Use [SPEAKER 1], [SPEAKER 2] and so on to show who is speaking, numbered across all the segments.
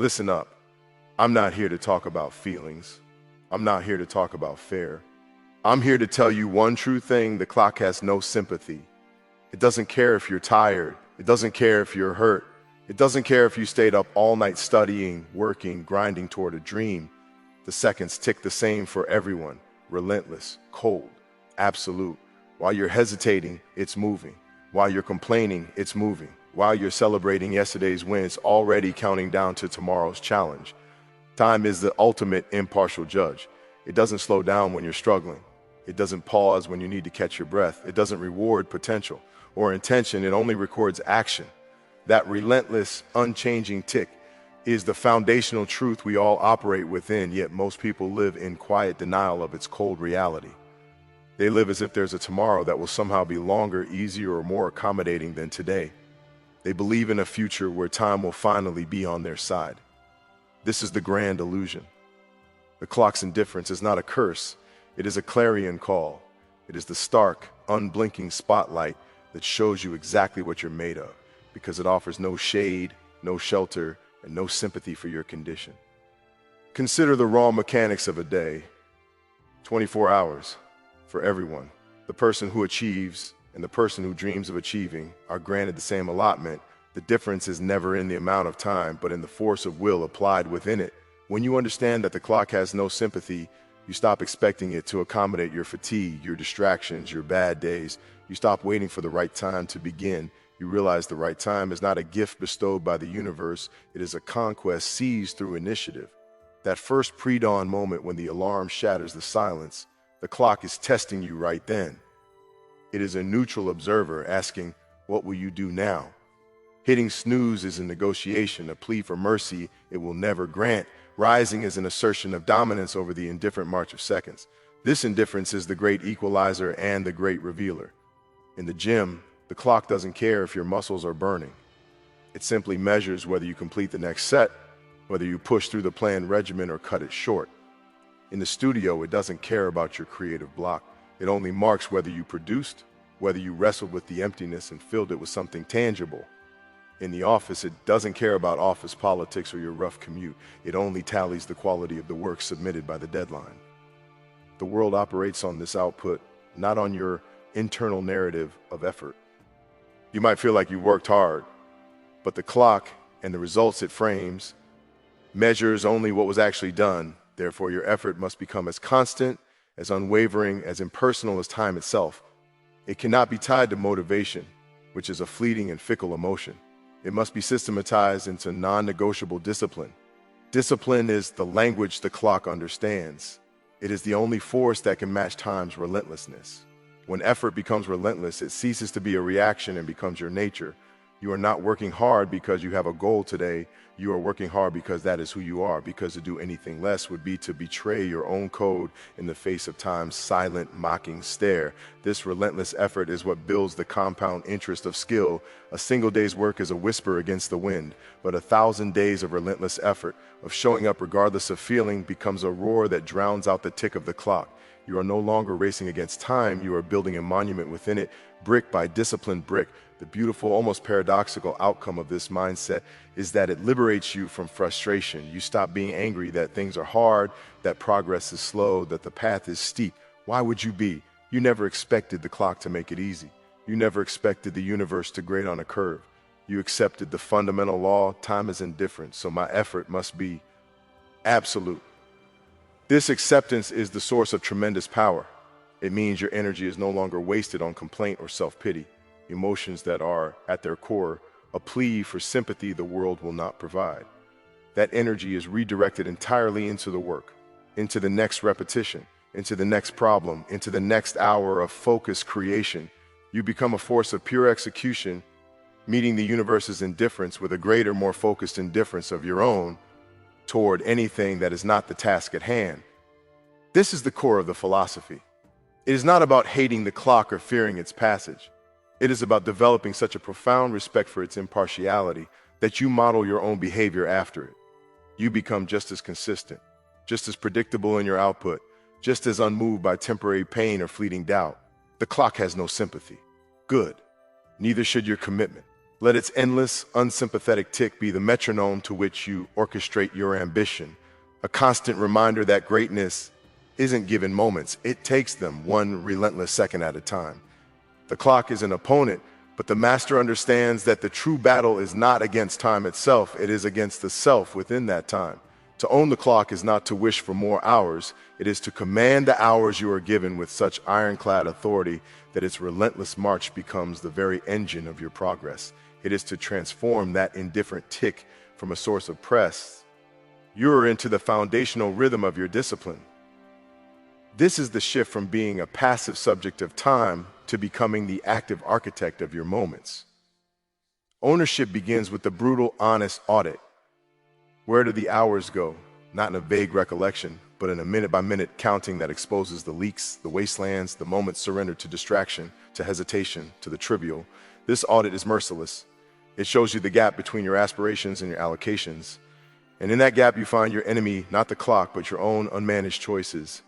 [SPEAKER 1] Listen up. I'm not here to talk about feelings. I'm not here to talk about fair. I'm here to tell you one true thing: the clock has no sympathy. It doesn't care if you're tired. It doesn't care if you're hurt. It doesn't care if you stayed up all night studying, working, grinding toward a dream. The seconds tick the same for everyone. Relentless, cold, absolute. While you're hesitating, it's moving. While you're complaining, it's moving. While you're celebrating yesterday's win, it's already counting down to tomorrow's challenge. Time is the ultimate impartial judge. It doesn't slow down when you're struggling. It doesn't pause when you need to catch your breath. It doesn't reward potential or intention. It only records action. That relentless, unchanging tick is the foundational truth we all operate within, yet most people live in quiet denial of its cold reality. They live as if there's a tomorrow that will somehow be longer, easier, or more accommodating than today. They believe in a future where time will finally be on their side. This is the grand illusion. The clock's indifference is not a curse. It is a clarion call. It is the stark, unblinking spotlight that shows you exactly what you're made of, because it offers no shade, no shelter, and no sympathy for your condition. Consider the raw mechanics of a day. 24 hours for everyone. The person who achieves and the person who dreams of achieving are granted the same allotment. The difference is never in the amount of time, but in the force of will applied within it. When you understand that the clock has no sympathy, you stop expecting it to accommodate your fatigue, your distractions, your bad days. You stop waiting for the right time to begin. You realize the right time is not a gift bestowed by the universe. It is a conquest seized through initiative. That first pre-dawn moment when the alarm shatters the silence, the clock is testing you right then. It is a neutral observer asking, "What will you do now?" Hitting snooze is a negotiation, a plea for mercy it will never grant. Rising is an assertion of dominance over the indifferent march of seconds. This indifference is the great equalizer and the great revealer. In the gym, the clock doesn't care if your muscles are burning. It simply measures whether you complete the next set, whether you push through the planned regimen or cut it short. In the studio, it doesn't care about your creative block. It only marks whether you produced, whether you wrestled with the emptiness and filled it with something tangible. In the office, it doesn't care about office politics or your rough commute. It only tallies the quality of the work submitted by the deadline. The world operates on this output, not on your internal narrative of effort. You might feel like you worked hard, but the clock and the results it frames measures only what was actually done. Therefore, your effort must become as constant, as unwavering, as impersonal as time itself. It cannot be tied to motivation, which is a fleeting and fickle emotion. It must be systematized into non-negotiable discipline. Discipline is the language the clock understands. It is the only force that can match time's relentlessness. When effort becomes relentless, it ceases to be a reaction and becomes your nature. You are not working hard because you have a goal today. You are working hard because that is who you are, because to do anything less would be to betray your own code in the face of time's silent, mocking stare. This relentless effort is what builds the compound interest of skill. A single day's work is a whisper against the wind, but 1,000 days of relentless effort, of showing up regardless of feeling, becomes a roar that drowns out the tick of the clock. You are no longer racing against time. You are building a monument within it, brick by disciplined brick. The beautiful, almost paradoxical outcome of this mindset is that it liberates you from frustration. You stop being angry that things are hard, that progress is slow, that the path is steep. Why would you be? You never expected the clock to make it easy. You never expected the universe to grade on a curve. You accepted the fundamental law: time is indifferent, so my effort must be absolute. This acceptance is the source of tremendous power. It means your energy is no longer wasted on complaint or self-pity, emotions that are, at their core, a plea for sympathy the world will not provide. That energy is redirected entirely into the work, into the next repetition, into the next problem, into the next hour of focused creation. You become a force of pure execution, meeting the universe's indifference with a greater, more focused indifference of your own toward anything that is not the task at hand. This is the core of the philosophy. It is not about hating the clock or fearing its passage. It is about developing such a profound respect for its impartiality that you model your own behavior after it. You become just as consistent, just as predictable in your output, just as unmoved by temporary pain or fleeting doubt. The clock has no sympathy. Good. Neither should your commitment. Let its endless, unsympathetic tick be the metronome to which you orchestrate your ambition, a constant reminder that greatness isn't given moments, it takes them one relentless second at a time. The clock is an opponent, but the master understands that the true battle is not against time itself, it is against the self within that time. To own the clock is not to wish for more hours, it is to command the hours you are given with such ironclad authority that its relentless march becomes the very engine of your progress. It is to transform that indifferent tick from a source of press. You are into the foundational rhythm of your discipline. This is the shift from being a passive subject of time to becoming the active architect of your moments. Ownership begins with the brutal, honest audit. Where do the hours go? Not in a vague recollection, but in a minute-by-minute counting that exposes the leaks, the wastelands, the moments surrendered to distraction, to hesitation, to the trivial. This audit is merciless. It shows you the gap between your aspirations and your allocations. And in that gap you find your enemy, not the clock, but your own unmanaged choices.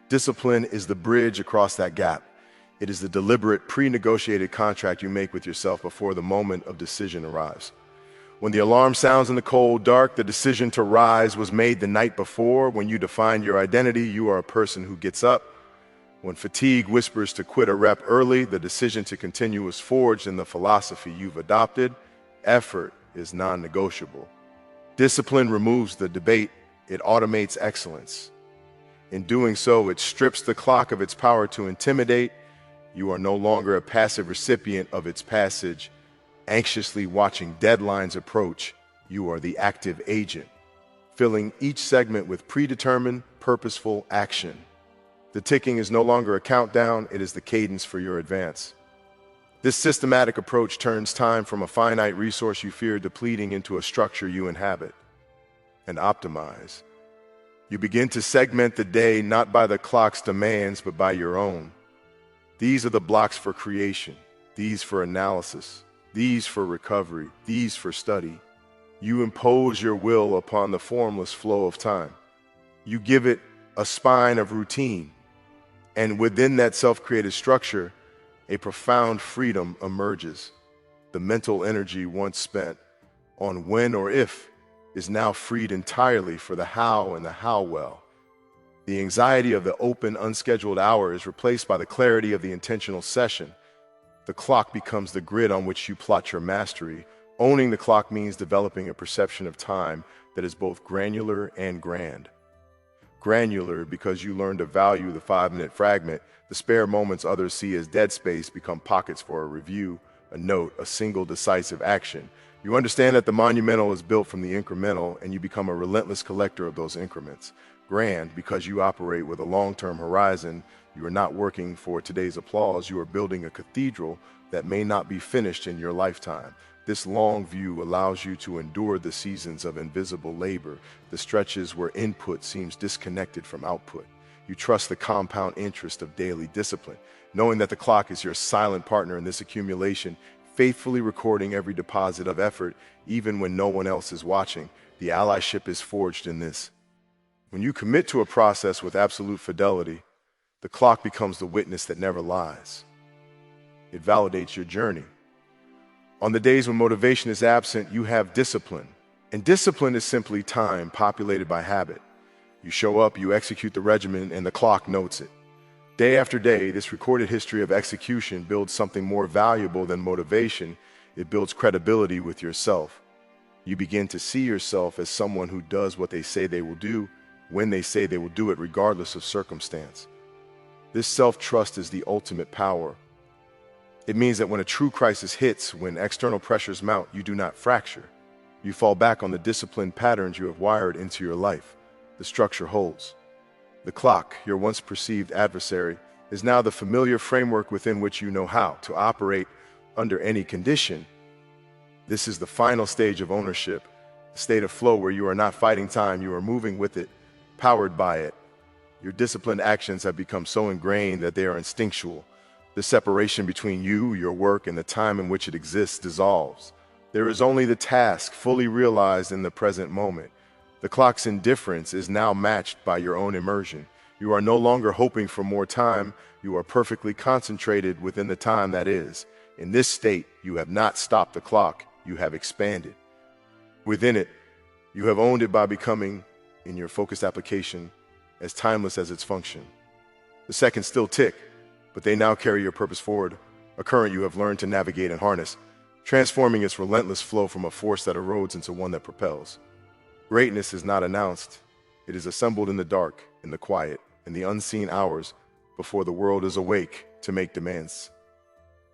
[SPEAKER 1] Discipline is the bridge across that gap. It is the deliberate, pre-negotiated contract you make with yourself before the moment of decision arrives. When the alarm sounds in the cold dark, the decision to rise was made the night before. When you define your identity, you are a person who gets up. When fatigue whispers to quit a rep early, the decision to continue is forged in the philosophy you've adopted. Effort is non-negotiable. Discipline removes the debate. It automates excellence. In doing so, it strips the clock of its power to intimidate. You are no longer a passive recipient of its passage, anxiously watching deadlines approach. You are the active agent, filling each segment with predetermined, purposeful action. The ticking is no longer a countdown, it is the cadence for your advance. This systematic approach turns time from a finite resource you fear depleting into a structure you inhabit and optimize. You begin to segment the day not by the clock's demands, but by your own. These are the blocks for creation, these for analysis, these for recovery, these for study. You impose your will upon the formless flow of time. You give it a spine of routine, and within that self-created structure, a profound freedom emerges. The mental energy once spent on when or if is now freed entirely for the how and the how well. The anxiety of the open, unscheduled hour is replaced by the clarity of the intentional session. The clock becomes the grid on which you plot your mastery. Owning the clock means developing a perception of time that is both granular and grand. Granular because you learn to value the 5-minute fragment. The spare moments others see as dead space become pockets for a review, a note, a single decisive action. You understand that the monumental is built from the incremental, and you become a relentless collector of those increments. Grand because you operate with a long-term horizon. You are not working for today's applause. You are building a cathedral that may not be finished in your lifetime. This long view allows you to endure the seasons of invisible labor, the stretches where input seems disconnected from output. You trust the compound interest of daily discipline, knowing that the clock is your silent partner in this accumulation, faithfully recording every deposit of effort, even when no one else is watching. The allyship is forged in this. When you commit to a process with absolute fidelity, the clock becomes the witness that never lies. It validates your journey. On the days when motivation is absent, you have discipline. And discipline is simply time populated by habit. You show up, you execute the regimen, and the clock notes it. Day after day, this recorded history of execution builds something more valuable than motivation. It builds credibility with yourself. You begin to see yourself as someone who does what they say they will do, when they say they will do it, regardless of circumstance. This self-trust is the ultimate power. It means that when a true crisis hits, when external pressures mount, you do not fracture. You fall back on the disciplined patterns you have wired into your life. The structure holds. The clock, your once perceived adversary, is now the familiar framework within which you know how to operate under any condition. This is the final stage of ownership, a state of flow where you are not fighting time, you are moving with it, powered by it. Your disciplined actions have become so ingrained that they are instinctual. The separation between you, your work, and the time in which it exists dissolves. There is only the task fully realized in the present moment. The clock's indifference is now matched by your own immersion. You are no longer hoping for more time. You are perfectly concentrated within the time that is. In this state, you have not stopped the clock, you have expanded. Within it, you have owned it by becoming, in your focused application, as timeless as its function. The seconds still tick, but they now carry your purpose forward, a current you have learned to navigate and harness, transforming its relentless flow from a force that erodes into one that propels. Greatness is not announced. It is assembled in the dark, in the quiet, in the unseen hours before the world is awake to make demands.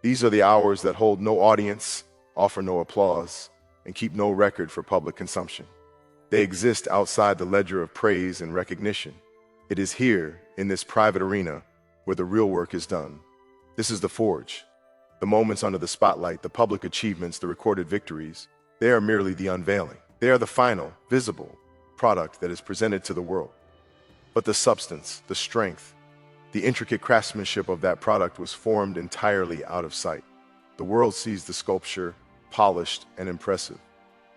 [SPEAKER 1] These are the hours that hold no audience, offer no applause, and keep no record for public consumption. They exist outside the ledger of praise and recognition. It is here, in this private arena, where the real work is done. This is the forge. The moments under the spotlight, the public achievements, the recorded victories, they are merely the unveiling. They are the final, visible product that is presented to the world. But the substance, the strength, the intricate craftsmanship of that product was formed entirely out of sight. The world sees the sculpture, polished and impressive.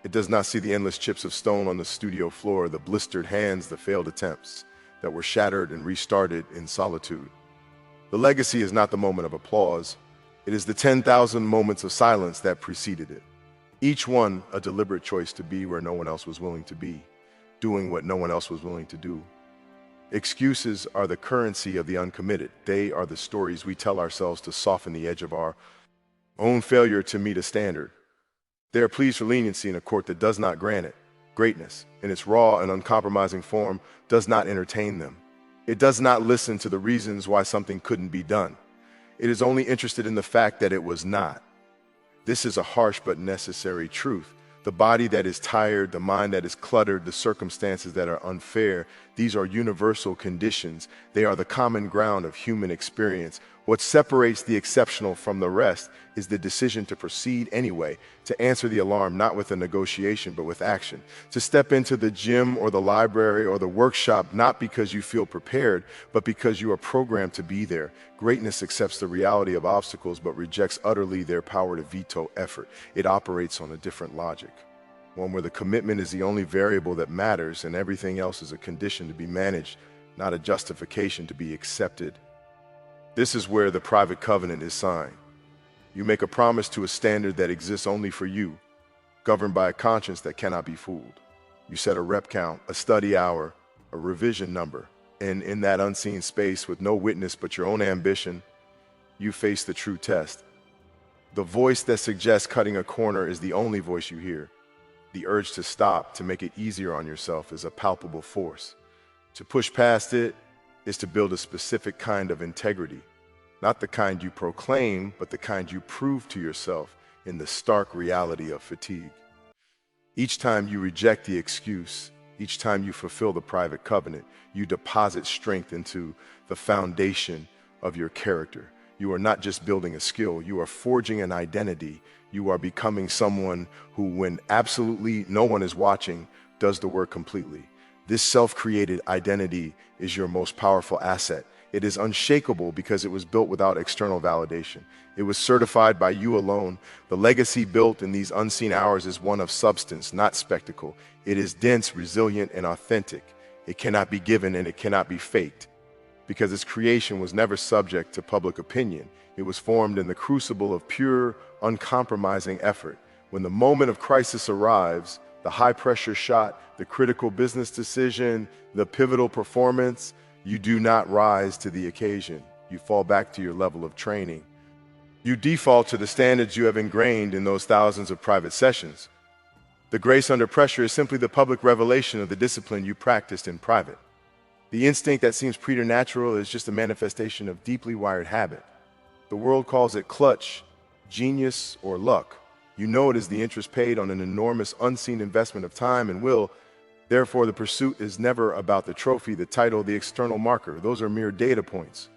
[SPEAKER 1] It does not see the endless chips of stone on the studio floor, the blistered hands, the failed attempts that were shattered and restarted in solitude. The legacy is not the moment of applause. It is the 10,000 moments of silence that preceded it. Each one a deliberate choice to be where no one else was willing to be, doing what no one else was willing to do. Excuses are the currency of the uncommitted. They are the stories we tell ourselves to soften the edge of our own failure to meet a standard. They are pleas for leniency in a court that does not grant it. Greatness, in its raw and uncompromising form, does not entertain them. It does not listen to the reasons why something couldn't be done. It is only interested in the fact that it was not. This is a harsh but necessary truth. The body that is tired, the mind that is cluttered, the circumstances that are unfair, these are universal conditions. They are the common ground of human experience. What separates the exceptional from the rest is the decision to proceed anyway, to answer the alarm not with a negotiation but with action, to step into the gym or the library or the workshop not because you feel prepared, but because you are programmed to be there. Greatness accepts the reality of obstacles but rejects utterly their power to veto effort. It operates on a different logic, one where the commitment is the only variable that matters and everything else is a condition to be managed, not a justification to be accepted. This is where the private covenant is signed. You make a promise to a standard that exists only for you, governed by a conscience that cannot be fooled. You set a rep count, a study hour, a revision number, and in that unseen space with no witness but your own ambition, you face the true test. The voice that suggests cutting a corner is the only voice you hear. The urge to stop, to make it easier on yourself, is a palpable force. To push past it is to build a specific kind of integrity, not the kind you proclaim, but the kind you prove to yourself in the stark reality of fatigue. Each time you reject the excuse, each time you fulfill the private covenant, you deposit strength into the foundation of your character. You are not just building a skill, you are forging an identity. You are becoming someone who, when absolutely no one is watching, does the work completely. This self-created identity is your most powerful asset. It is unshakable because it was built without external validation. It was certified by you alone. The legacy built in these unseen hours is one of substance, not spectacle. It is dense, resilient, and authentic. It cannot be given and it cannot be faked, because its creation was never subject to public opinion. It was formed in the crucible of pure, uncompromising effort. When the moment of crisis arrives, the high-pressure shot, the critical business decision, the pivotal performance, you do not rise to the occasion. You fall back to your level of training. You default to the standards you have ingrained in those thousands of private sessions. The grace under pressure is simply the public revelation of the discipline you practiced in private. The instinct that seems preternatural is just a manifestation of deeply wired habit. The world calls it clutch, genius, or luck. You know it is the interest paid on an enormous unseen investment of time and will. Therefore, the pursuit is never about the trophy, the title, the external marker. Those are mere data points.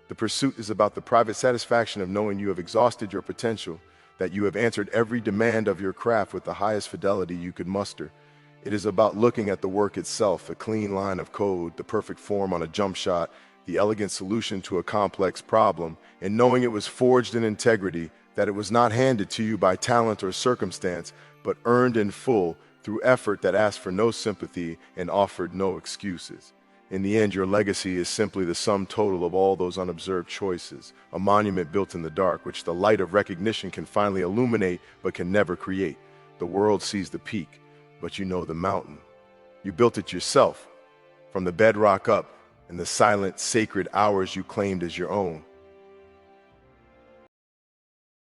[SPEAKER 1] The pursuit is about the private satisfaction of knowing you have exhausted your potential, that you have answered every demand of your craft with the highest fidelity you could muster. It is about looking at the work itself, a clean line of code, the perfect form on a jump shot, the elegant solution to a complex problem, and knowing it was forged in integrity, that it was not handed to you by talent or circumstance, but earned in full through effort that asked for no sympathy and offered no excuses. In the end, your legacy is simply the sum total of all those unobserved choices, a monument built in the dark, which the light of recognition can finally illuminate but can never create. The world sees the peak, but you know the mountain. You built it yourself, from the bedrock up, in the silent, sacred hours you claimed as your own.